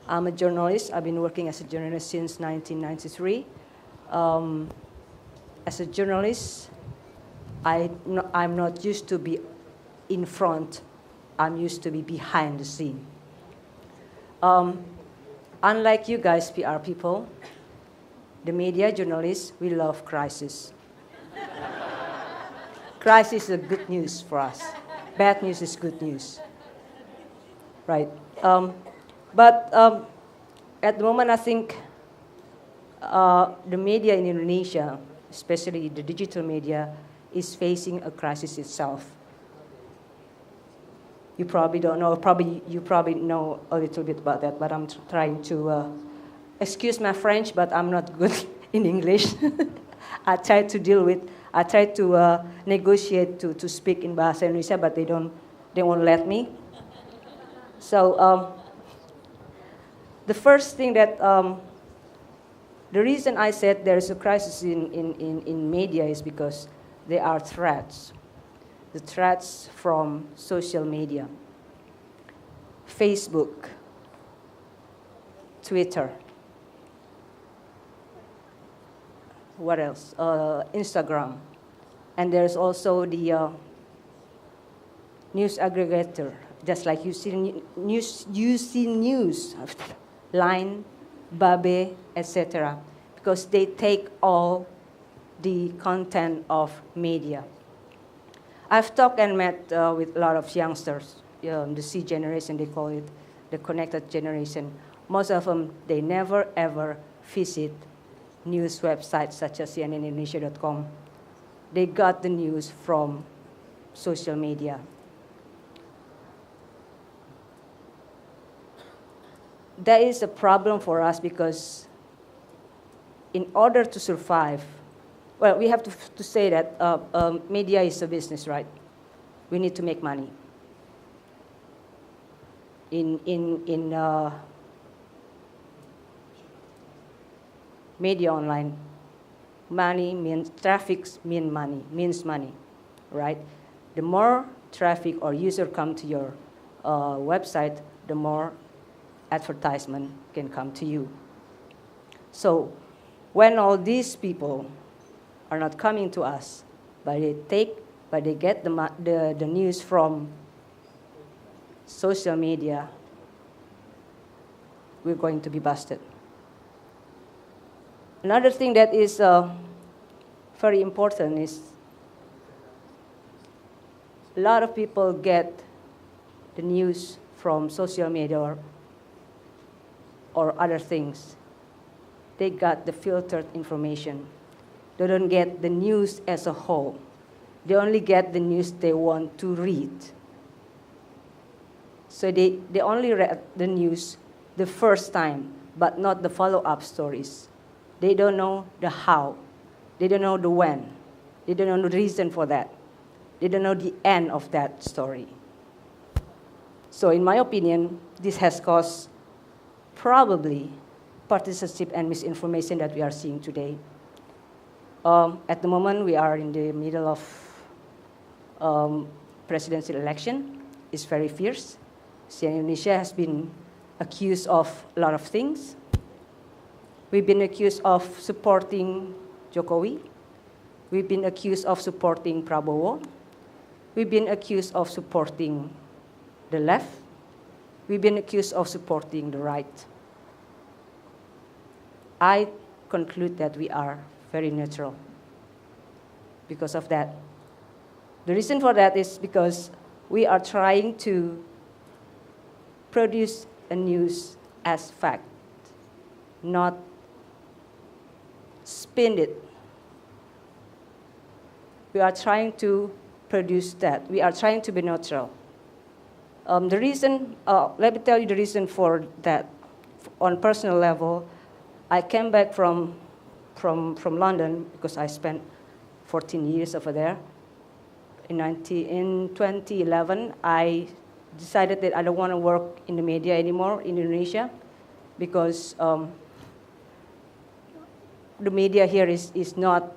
I'm a journalist. I've been working as a journalist since 1993. As a journalist, I'm not used to be in front. I'm used to be behind the scene. Unlike you guys, PR people, the media journalists, we love crisis. Crisis is good news for us. Bad news is good news. Right. But at the moment, I think the media in Indonesia, especially the digital media, is facing a crisis itself. You probably don't know, you probably know a little bit about that, but I'm trying to, excuse my French, but I'm not good in English. I try to negotiate to speak in Bahasa Indonesia, but they won't let me. So the first thing that, the reason I said there is a crisis in media is because there are threats. The threats from social media, Facebook, Twitter, what else? Instagram. And there's also the news aggregator, just like you see news, Line, Babe, etc. Because they take all the content of media. I've talked and met with a lot of youngsters, the C generation, they call it, the connected generation. Most of them, they never ever visit news websites such as cnnindonesia.com. They got the news from social media. That is a problem for us because in order to survive, well, we have to say that media is a business, right? We need to make money. In media online, money means means money, right? The more traffic or user come to your website, the more advertisement can come to you. So when all these people are not coming to us, but they get the news from social media, we're going to be busted. Another thing that is very important is a lot of people get the news from social media or other things. They got the filtered information. They don't get the news as a whole. They only get the news they want to read. So they only read the news the first time, but not the follow-up stories. They don't know the how. They don't know the when. They don't know the reason for that. They don't know the end of that story. So in my opinion, this has caused probably partisanship and misinformation that we are seeing today. At the moment, we are in the middle of presidential election. It's very fierce. CNN Indonesia has been accused of a lot of things. We've been accused of supporting Jokowi. We've been accused of supporting Prabowo. We've been accused of supporting the left. We've been accused of supporting the right. I conclude that we are very neutral because of that. The reason for that is because we are trying to produce a news as fact, not spin it. We are trying to produce that. We are trying to be neutral. The reason, let me tell you the reason for that. On personal level, I came back from London because I spent 14 years over there. In 2011, I decided that I don't want to work in the media anymore in Indonesia because the media here is not,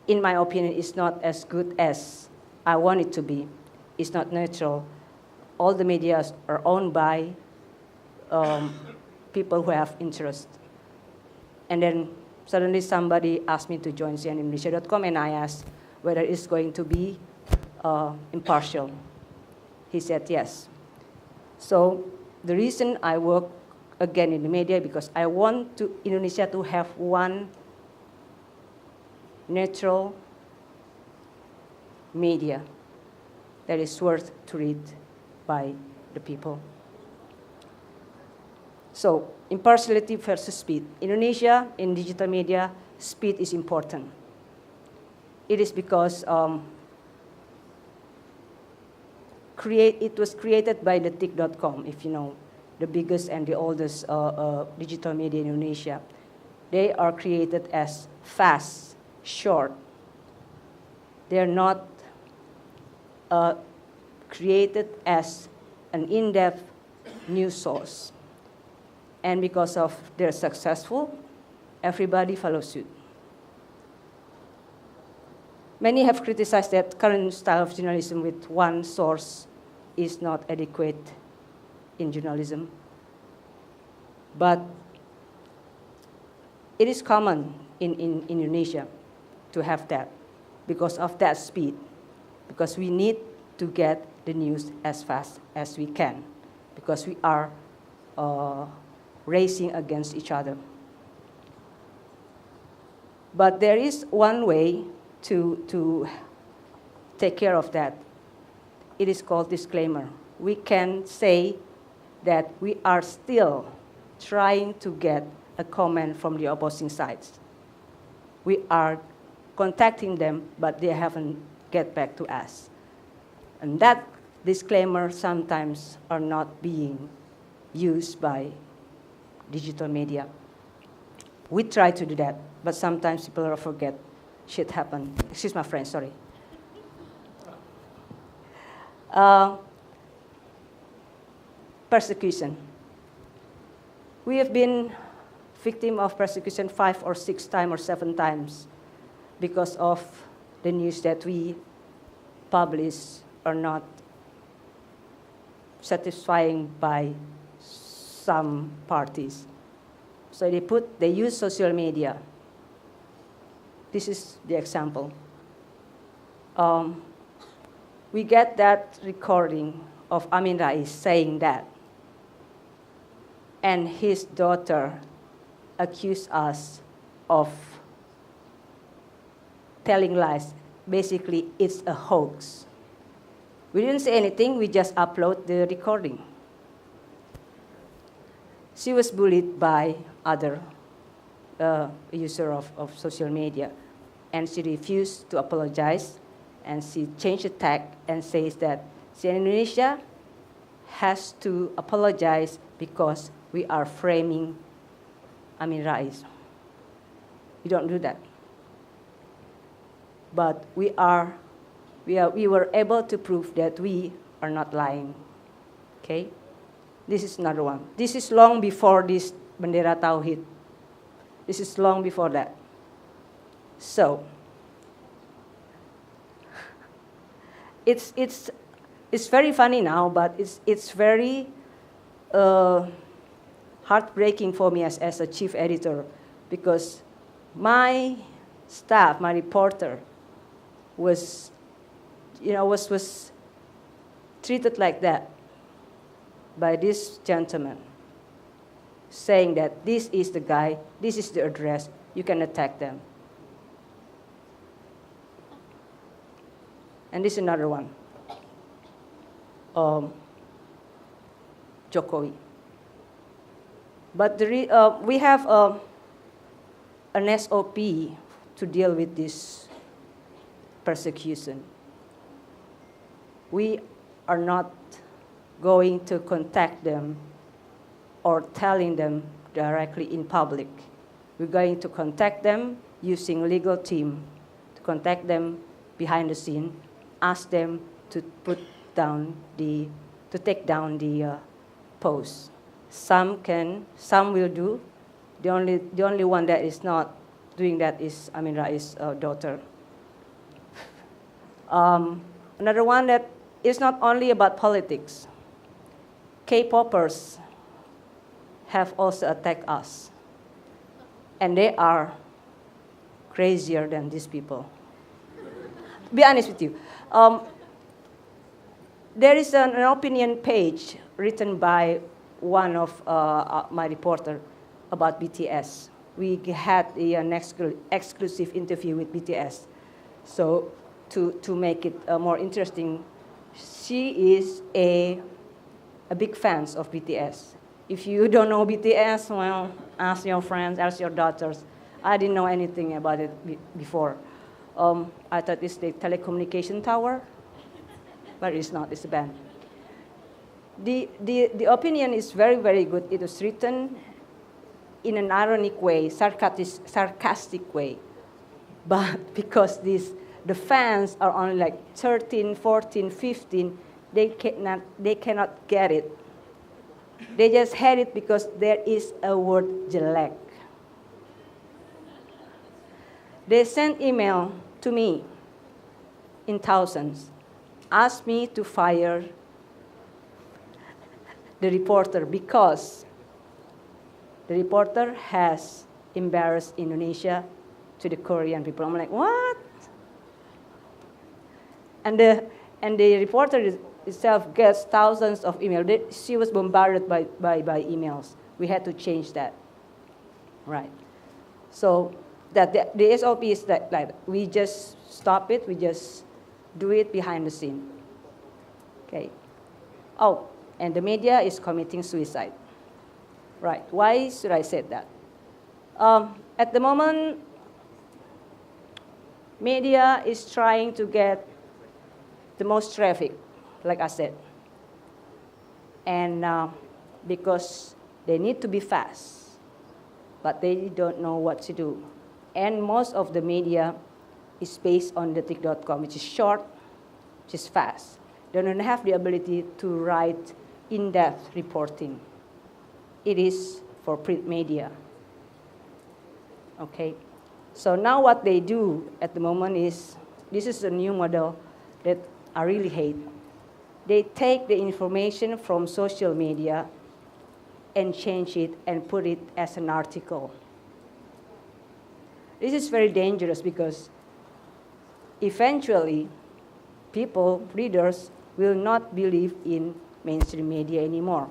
in my opinion, is not as good as I want it to be. It's not neutral. All the media are owned by people who have interest. And then suddenly somebody asked me to join CNNindonesia.com, and I asked whether it's going to be impartial. He said yes. So the reason I work again in the media, because I want Indonesia to have one neutral media that is worth to read by the people. So, impartiality versus speed. Indonesia, in digital media, speed is important. It is because it was created by the TIC.com, if you know, the biggest and the oldest digital media in Indonesia. They are created as fast, short. They're not created as an in-depth news source. And because of they're successful, everybody follows suit. Many have criticized that current style of journalism with one source is not adequate in journalism. But it is common in Indonesia to have that because of that speed, because we need to get the news as fast as we can, because we are racing against each other. But there is one way to take care of that. It is called disclaimer. We can say that we are still trying to get a comment from the opposing sides. We are contacting them, but they haven't get back to us. And that disclaimer sometimes are not being used by digital media. We try to do that, but sometimes people forget shit happen. Excuse my French, sorry. Persecution. We have been victim of persecution 5 or 6 times or 7 times because of the news that we publish are not satisfying by some parties. So they use social media. This is the example. We get that recording of Amin Rais saying that, and his daughter accused us of telling lies. Basically, it's a hoax. We didn't say anything, we just upload the recording. She was bullied by other user of social media, and she refused to apologize, and she changed the tag and says that CNN Indonesia has to apologize because we are framing Amin Rais. We don't do that. But we were able to prove that we are not lying. Okay? This is another one. This is long before this Bendera Tauhid. This is long before that. So, it's very funny now, but it's very heartbreaking for me as a chief editor, because my staff, my reporter, was treated like that by this gentleman, saying that this is the guy, this is the address, you can attack them. And this is another one. Jokowi. But we have an SOP to deal with this persecution. We are not going to contact them or telling them directly in public. We're going to contact them using legal team to contact them behind the scene, ask them to take down the post. Some will do. The only one that is not doing that is Amin Rais' daughter. Another one that is not only about politics. K-popers have also attacked us. And they are crazier than these people. To be honest with you. There is an opinion page written by one of my reporter about BTS. We had an exclusive interview with BTS. So to make it more interesting, she is a big fan of BTS. If you don't know BTS, well, ask your friends, ask your daughters. I didn't know anything about it before. I thought it's the telecommunication tower, but it's not, it's a band. The opinion is very, very good. It was written in an ironic way, sarcastic way. But because the fans are only like 13, 14, 15, they cannot get it. They just had it because there is a word jelek. They sent email to me in thousands, asked me to fire the reporter because the reporter has embarrassed Indonesia to the Korean people. I'm like, what? And the reporter itself gets thousands of emails. She was bombarded by emails. We had to change that, right? So that the SOP is that like we just stop it. We just do it behind the scene. Okay. Oh, and the media is committing suicide. Right. Why should I say that? At the moment, media is trying to get the most traffic, like I said. And because they need to be fast, but they don't know what to do. And most of the media is based on the tick.com, which is short, which is fast. They don't have the ability to write in-depth reporting. It is for print media. Okay? So now what they do at the moment is, this is a new model that I really hate. They take the information from social media and change it and put it as an article. This is very dangerous because eventually people, readers, will not believe in mainstream media anymore.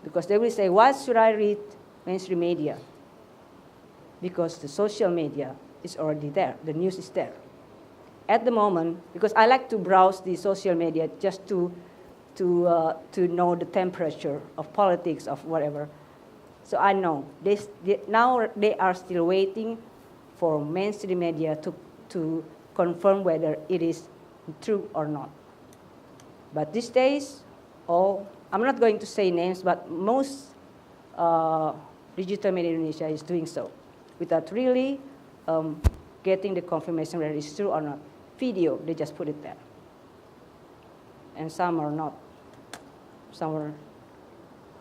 Because they will say, why should I read mainstream media? Because the social media is already there. The news is there. At the moment, because I like to browse the social media just to know the temperature of politics, of whatever. So I know. Now they are still waiting for mainstream media to confirm whether it is true or not. But these days, I'm not going to say names, but most digital media in Indonesia is doing so without really getting the confirmation whether it's true or not. Video, they just put it there. And some are not. Some are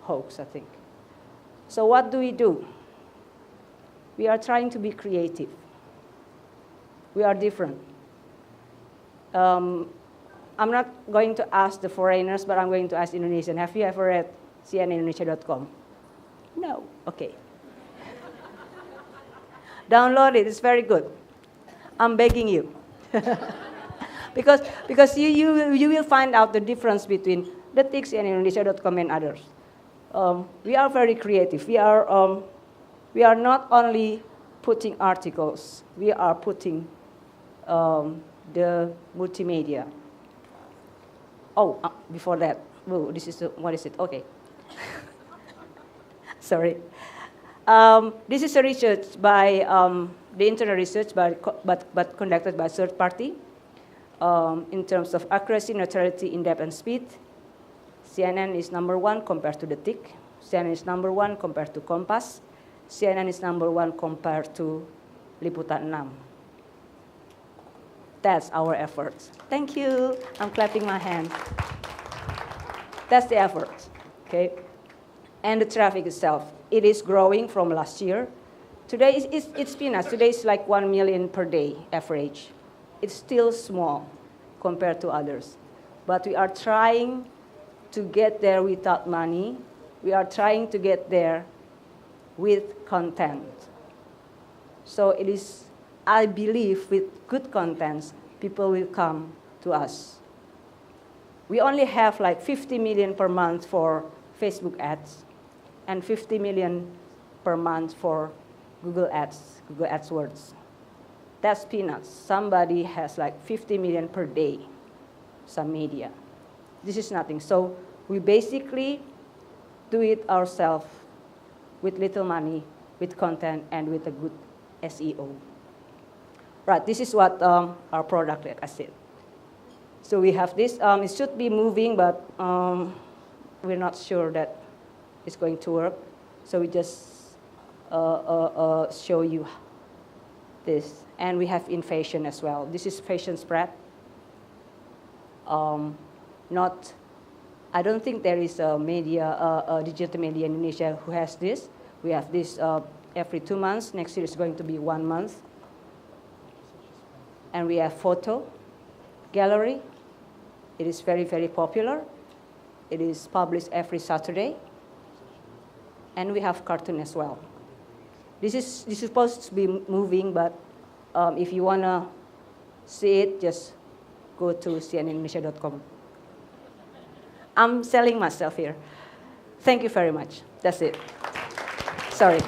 hoax, I think. So what do? We are trying to be creative. We are different. I'm not going to ask the foreigners, but I'm going to ask Indonesian. Have you ever read cnnindonesia.com? No? Okay. Download it, it's very good. I'm begging you. because you will find out the difference between the TIC, cnnindonesia.com, and others. We are very creative. We are not only putting articles, we are putting the multimedia. Before that, what is it? Okay. Sorry. This is a research by, the internal research, but conducted by a third party in terms of accuracy, neutrality, in-depth, and speed. CNN is number 1 compared to the TIC. CNN is number 1 compared to Kompas. CNN is number 1 compared to Liputan 6. That's our efforts. Thank you. I'm clapping my hand. That's the effort, okay? And the traffic itself, it is growing from last year. Today, it's peanuts. Today is like 1 million per day average. It's still small compared to others. But we are trying to get there without money. We are trying to get there with content. So it is, I believe, with good contents, people will come to us. We only have like 50 million per month for Facebook ads and 50 million per month for Google ads, Google AdWords. That's peanuts. Somebody has like 50 million per day, some media. This is nothing. So we basically do it ourselves with little money, with content, and with a good SEO. Right, this is what our product, like I said. So we have this. It should be moving, but we're not sure that it's going to work. So we just show you this. And we have in fashion as well. This is fashion spread. I don't think there is a digital media in Indonesia who has this. We have this every 2 months. Next year is going to be 1 month. And we have photo gallery. It is very, very popular. It is published every Saturday. And we have cartoon as well. This is supposed to be moving, but if you want to see it, just go to cnnindonesia.com. I'm selling myself here. Thank you very much. That's it. Sorry.